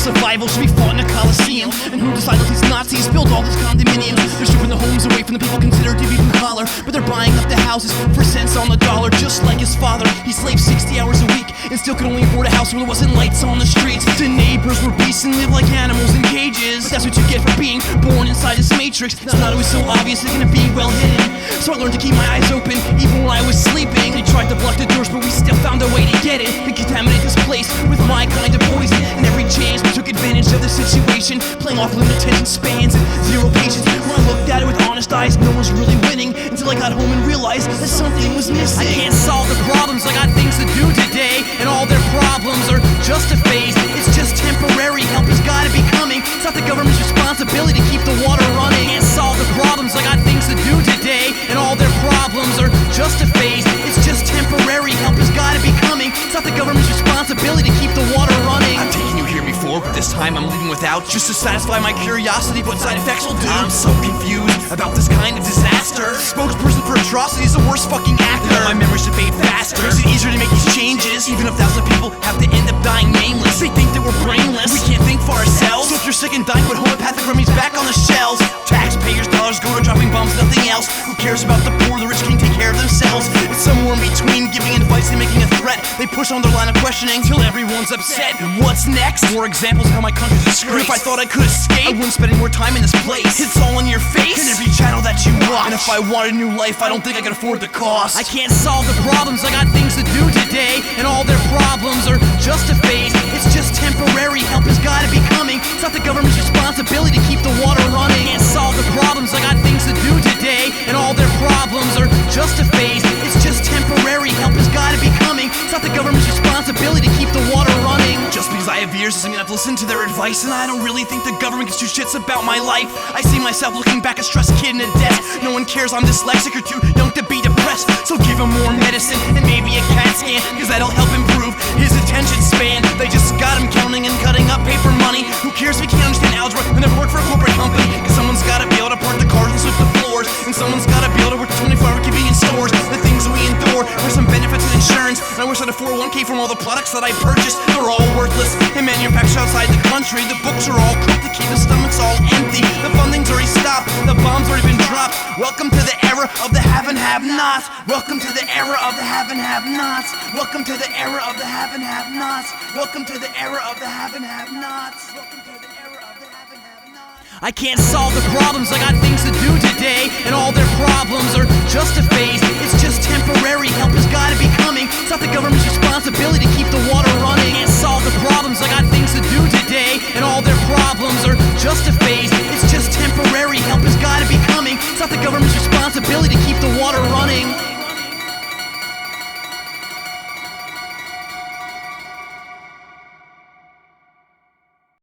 survival should be fought in a coliseum. And who decided these Nazis build all these condominiums? They're stripping the homes away from the people considered to be blue collar, but they're buying up the houses for cents on the dollar. Just like his father, he slaved 60 hours a week and still could only afford a house where there wasn't lights on the streets. The neighbors were beasts and lived like animals in cages. But that's what you get for being born inside this matrix. It's not always so obvious, it's gonna be well hidden. So I learned to keep my eyes open even when I was sleeping. They tried to block the doors, but we still found a way to get it and contaminate this place with my kind of poison. And every chance we took advantage of the situation, playing off limited attention spans and zero patience. When I looked at it with honest eyes, no one's really winning, until I got home and realized that something was missing. I can't solve the problems, I got things to do today, and all their problems are just a phase. It's just temporary, help has gotta be coming. It's not the government's responsibility to keep the water running. Can't solve the problems, I got things to do today, and all their problems are just a phase. It's just temporary, help has gotta be coming. It's not the government's responsibility to keep the water running. I've taken you here before, but this time I'm leaving without, just to satisfy my curiosity of what side effects will do. I'm so confused about this kind of disaster. Spokesperson for atrocity is the worst fucking actor. My memory should fade faster. Makes it easier to make these changes, even if thousands of people have to end up dying nameless. They think that we're brainless, we can't think for ourselves. So if you're sick and dying, put homeopathic remedies back on the shelves. Taxpayers' dollars go to dropping bombs, nothing else. Who cares about the poor? The rich can take care of themselves. It's somewhere in between giving advice and making a threat. They push on their line of questioning till everyone's upset. And what's next? More examples of how my country's disgraced. If I thought I could escape, I wouldn't spend any more time in this place. It's all in your face, in every channel that you watch. And if I wanted a new life, I don't think I could afford the cost. I can't solve the problems, I got things to do today, and all their problems are just a phase. It's just temporary, help has gotta be coming. It's not the government's responsibility to keep the water running. Can't solve the problems, I got things to do today, and all their problems are just a phase. It's just temporary, help has gotta be coming. It's not the government's responsibility to keep the water running. Just because I have ears doesn't mean I've listened to their advice, and I don't really think the government gives two shits about my life. I see myself looking back a stressed kid in a desk. No one cares I'm dyslexic or too young to be depressed. So give him more medicine and maybe a CAT scan, cause that'll help improve his attention span. They just got him counting and cutting up paper money. Who cares if he can't understand algebra and never work for a corporate company? Cause someone's gotta be able to park the cars and sweep the floors, and someone's gotta be able to work 24-hour convenience stores. The things we endure for some benefits and insurance, and I wish I had a 401k from all the products that I purchased. They're all worthless and manufactured outside the country. The books are all cooked to keep the stomachs all empty. The funding's already stopped, the bomb's already been dropped. Welcome to the era of the have and have-nots. Welcome to the era of the have and have-nots. Welcome to the era of the have and have-nots. Welcome to the era of the have and have-nots. Welcome to the era of the have and have-nots. I can't solve the problems, I got things to do today, and all their problems are just a phase. It's just temporary, help has gotta be coming. It's not the government's responsibility to keep the water running. Can't solve the problems, I got things to do today, and all their problems are just a phase. It's just temporary, help has gotta be coming. It's not the government's responsibility to keep the water running.